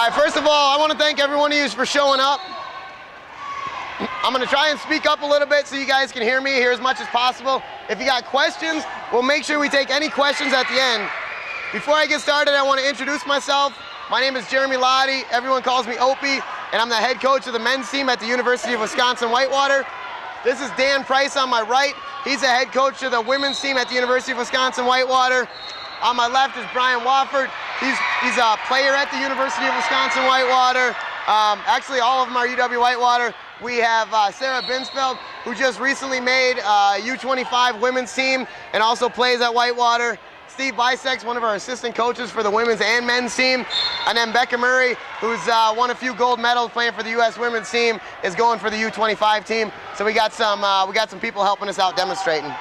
right, first of all, I want to thank every one of you for showing up. I'm going to try and speak up a little bit so you guys can hear me here as much as possible. If you got questions, we'll make sure we take any questions at the end. Before I get started, I want to introduce myself. My name is Jeremy Lottie. Everyone calls me Opie, and I'm the head coach of the men's team at the University of Wisconsin-Whitewater. This is Dan Price on my right. He's the head coach of the women's team at the University of Wisconsin-Whitewater. On my left is Brian Wofford. He's a player at the University of Wisconsin-Whitewater. Actually, all of them are UW-Whitewater. We have Sarah Binsfeld, who just recently made U25 women's team and also plays at Whitewater. Steve Bisex, one of our assistant coaches for the women's and men's team. And then Becca Murray, who's won a few gold medals playing for the U.S. women's team, is going for the U25 team. So we got some people helping us out demonstrating.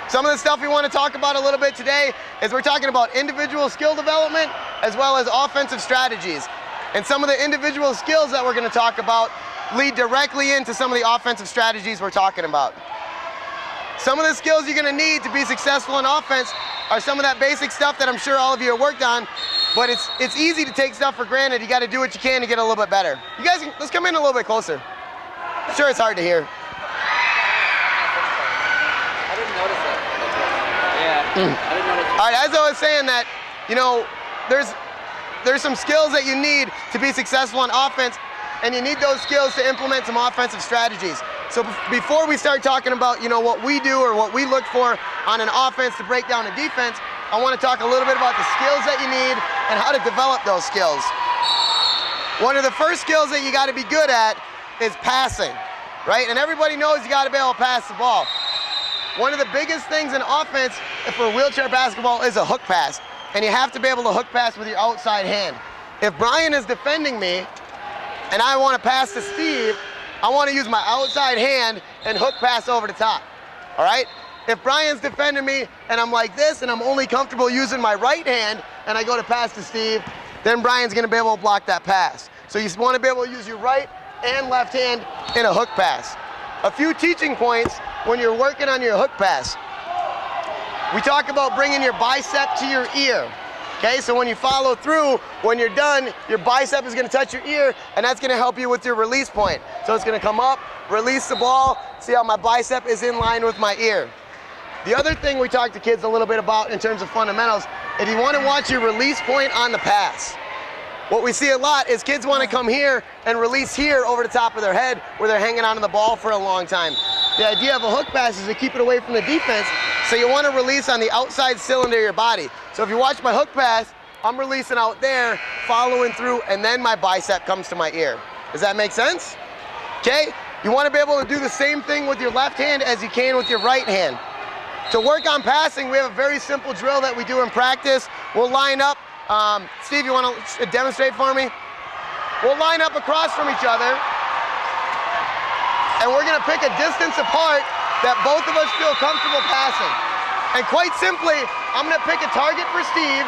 Some of the stuff we want to talk about a little bit today is we're talking about individual skill development as well as offensive strategies. And some of the individual skills that we're going to talk about lead directly into some of the offensive strategies we're talking about. Some of the skills you're going to need to be successful in offense are some of that basic stuff that I'm sure all of you have worked on, but it's easy to take stuff for granted. You got to do what you can to get a little bit better. You guys, let's come in a little bit closer. I'm sure it's hard to hear. I didn't notice that. Yeah. I didn't notice. All right, as I was saying that, you know, there's some skills that you need to be successful on offense, and you need those skills to implement some offensive strategies. So before we start talking about, you know, what we do or what we look for on an offense to break down a defense, I want to talk a little bit about the skills that you need and how to develop those skills. One of the first skills that you got to be good at is passing, right? And everybody knows you got to be able to pass the ball. One of the biggest things in offense for wheelchair basketball is a hook pass. And you have to be able to hook pass with your outside hand. If Brian is defending me and I want to pass to Steve, I want to use my outside hand and hook pass over the top, all right? If Brian's defending me and I'm like this and I'm only comfortable using my right hand and I go to pass to Steve, then Brian's going to be able to block that pass. So you want to be able to use your right and left hand in a hook pass. A few teaching points when you're working on your hook pass. We talk about bringing your bicep to your ear. Okay, so when you follow through, when you're done, your bicep is going to touch your ear, and that's going to help you with your release point. So it's going to come up, release the ball, see how my bicep is in line with my ear. The other thing we talk to kids a little bit about in terms of fundamentals, if you want to watch your release point on the pass, what we see a lot is kids want to come here and release here over the top of their head where they're hanging onto the ball for a long time. The idea of a hook pass is to keep it away from the defense, so you want to release on the outside cylinder of your body. So if you watch my hook pass, I'm releasing out there, following through, and then my bicep comes to my ear. Does that make sense? Okay? You want to be able to do the same thing with your left hand as you can with your right hand. To work on passing, we have a very simple drill that we do in practice. We'll line up. Steve, you want to demonstrate for me? We'll line up across from each other, and we're going to pick a distance apart that both of us feel comfortable passing. And quite simply, I'm going to pick a target for Steve,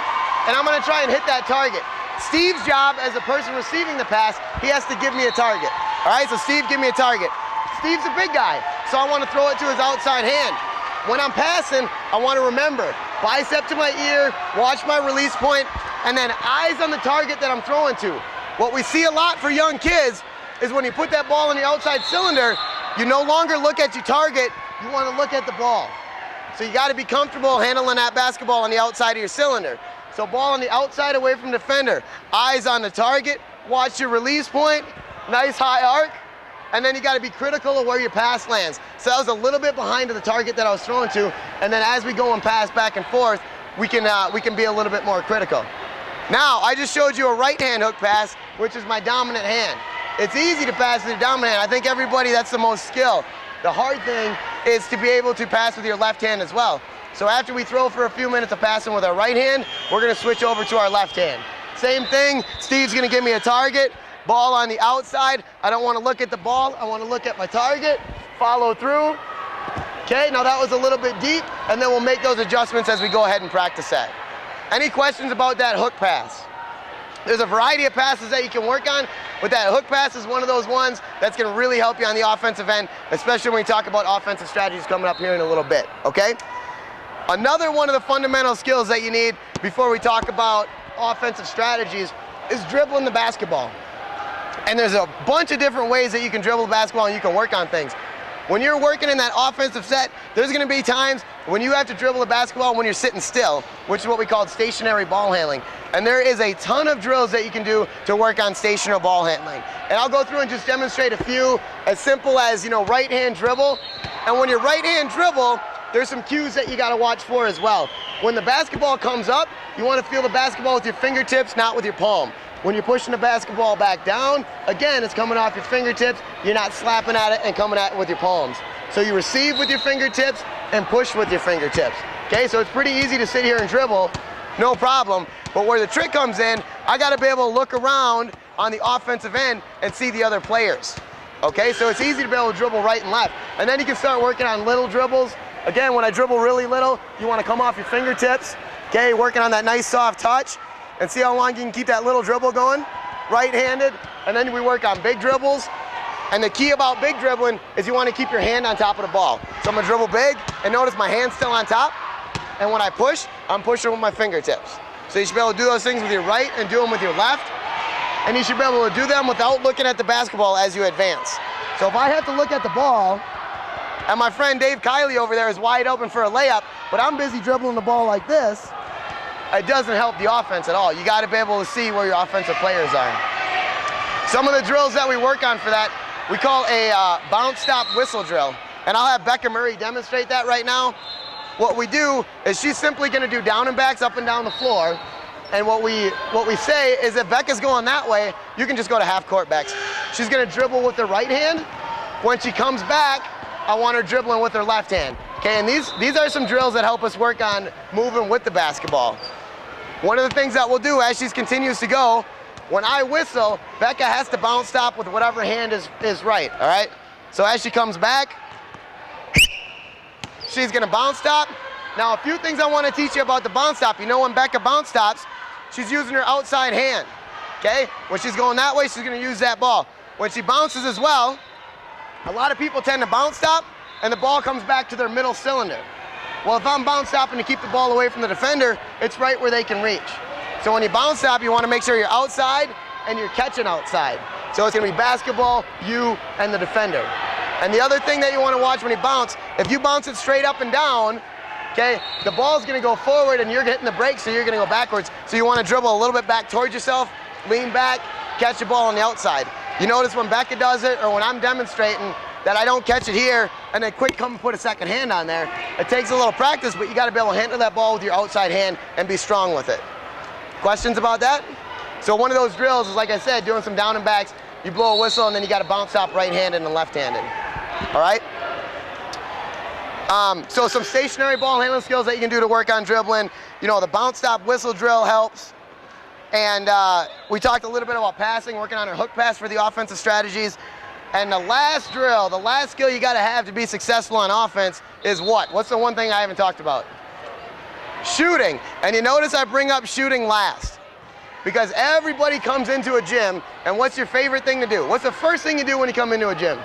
and I'm going to try and hit that target. Steve's job as a person receiving the pass, he has to give me a target. All right, so Steve, give me a target. Steve's a big guy, so I want to throw it to his outside hand. When I'm passing, I want to remember, bicep to my ear, watch my release point, and then eyes on the target that I'm throwing to. What we see a lot for young kids is when you put that ball in the outside cylinder, you no longer look at your target, you want to look at the ball. So you got to be comfortable handling that basketball on the outside of your cylinder. So ball on the outside away from the defender, eyes on the target, watch your release point, nice high arc, and then you got to be critical of where your pass lands. So that was a little bit behind to the target that I was throwing to, and then as we go and pass back and forth, we can be a little bit more critical. Now, I just showed you a right hand hook pass, which is my dominant hand. It's easy to pass with your dominant hand. I think everybody, that's the most skill. The hard thing is to be able to pass with your left hand as well. So after we throw for a few minutes of passing with our right hand, we're going to switch over to our left hand. Same thing, Steve's going to give me a target, ball on the outside. I don't want to look at the ball, I want to look at my target, follow through. Okay, now that was a little bit deep, and then we'll make those adjustments as we go ahead and practice that. Any questions about that hook pass? There's a variety of passes that you can work on, but that hook pass is one of those ones that's going to really help you on the offensive end, especially when we talk about offensive strategies coming up here in a little bit, okay? Another one of the fundamental skills that you need before we talk about offensive strategies is dribbling the basketball. And there's a bunch of different ways that you can dribble the basketball and you can work on things. When you're working in that offensive set, there's gonna be times when you have to dribble the basketball when you're sitting still, which is what we call stationary ball handling. And there is a ton of drills that you can do to work on stationary ball handling. And I'll go through and just demonstrate a few, as simple as, right hand dribble. And when you're right hand dribble, there's some cues that you gotta watch for as well. When the basketball comes up, you wanna feel the basketball with your fingertips, not with your palm. When you're pushing the basketball back down, again, it's coming off your fingertips. You're not slapping at it and coming at it with your palms. So you receive with your fingertips and push with your fingertips. Okay, so it's pretty easy to sit here and dribble, no problem. But where the trick comes in, I gotta be able to look around on the offensive end and see the other players. Okay, so it's easy to be able to dribble right and left. And then you can start working on little dribbles. Again, when I dribble really little, you wanna come off your fingertips. Okay, working on that nice soft touch. And see how long you can keep that little dribble going, right-handed. And then we work on big dribbles. And the key about big dribbling is you want to keep your hand on top of the ball. So I'm gonna dribble big, and notice my hand's still on top. And when I push, I'm pushing with my fingertips. So you should be able to do those things with your right and do them with your left. And you should be able to do them without looking at the basketball as you advance. So if I have to look at the ball, and my friend Dave Kiley over there is wide open for a layup, but I'm busy dribbling the ball like this, it doesn't help the offense at all. You gotta be able to see where your offensive players are. Some of the drills that we work on for that, we call a bounce, stop, whistle drill. And I'll have Becca Murray demonstrate that right now. What we do is she's simply gonna do down and backs up and down the floor. And what we say is if Becca's going that way, you can just go to half court backs. She's gonna dribble with her right hand. When she comes back, I want her dribbling with her left hand. Okay, and these are some drills that help us work on moving with the basketball. One of the things that we'll do as she continues to go, when I whistle, Becca has to bounce stop with whatever hand is right, all right? So as she comes back, she's gonna bounce stop. Now a few things I wanna teach you about the bounce stop. You know when Becca bounce stops, she's using her outside hand, okay? When she's going that way, she's gonna use that ball. When she bounces as well, a lot of people tend to bounce stop and the ball comes back to their middle cylinder. Well, if I'm bounce stopping to keep the ball away from the defender, it's right where they can reach. So when you bounce stop, you want to make sure you're outside and you're catching outside. So it's going to be basketball, you, and the defender. And the other thing that you want to watch when you bounce, if you bounce it straight up and down, okay, the ball's going to go forward and you're hitting the brakes, so you're going to go backwards. So you want to dribble a little bit back towards yourself, lean back, catch the ball on the outside. You notice when Becca does it or when I'm demonstrating that I don't catch it here and then quick come and put a second hand on there. It takes a little practice, but you got to be able to handle that ball with your outside hand and be strong with it. Questions about that? So one of those drills is, like I said, doing some down and backs. You blow a whistle and then you got to bounce stop right-handed and left-handed. All right? So some stationary ball handling skills that you can do to work on dribbling. The bounce stop whistle drill helps. And we talked a little bit about passing, working on our hook pass for the offensive strategies. And the last drill, the last skill you gotta have to be successful on offense is what? What's the one thing I haven't talked about? Shooting. And you notice I bring up shooting last. Because everybody comes into a gym, and what's your favorite thing to do? What's the first thing you do when you come into a gym?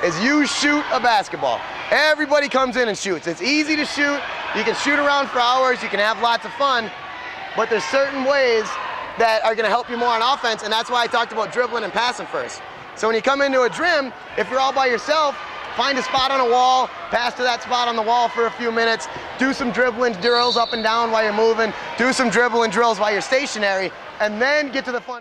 Is you shoot a basketball. Everybody comes in and shoots. It's easy to shoot. You can shoot around for hours. You can have lots of fun. But there's certain ways that are gonna help you more on offense, and that's why I talked about dribbling and passing first. So when you come into a gym, if you're all by yourself, find a spot on a wall, pass to that spot on the wall for a few minutes, do some dribbling drills up and down while you're moving, do some dribbling drills while you're stationary, and then get to the fun.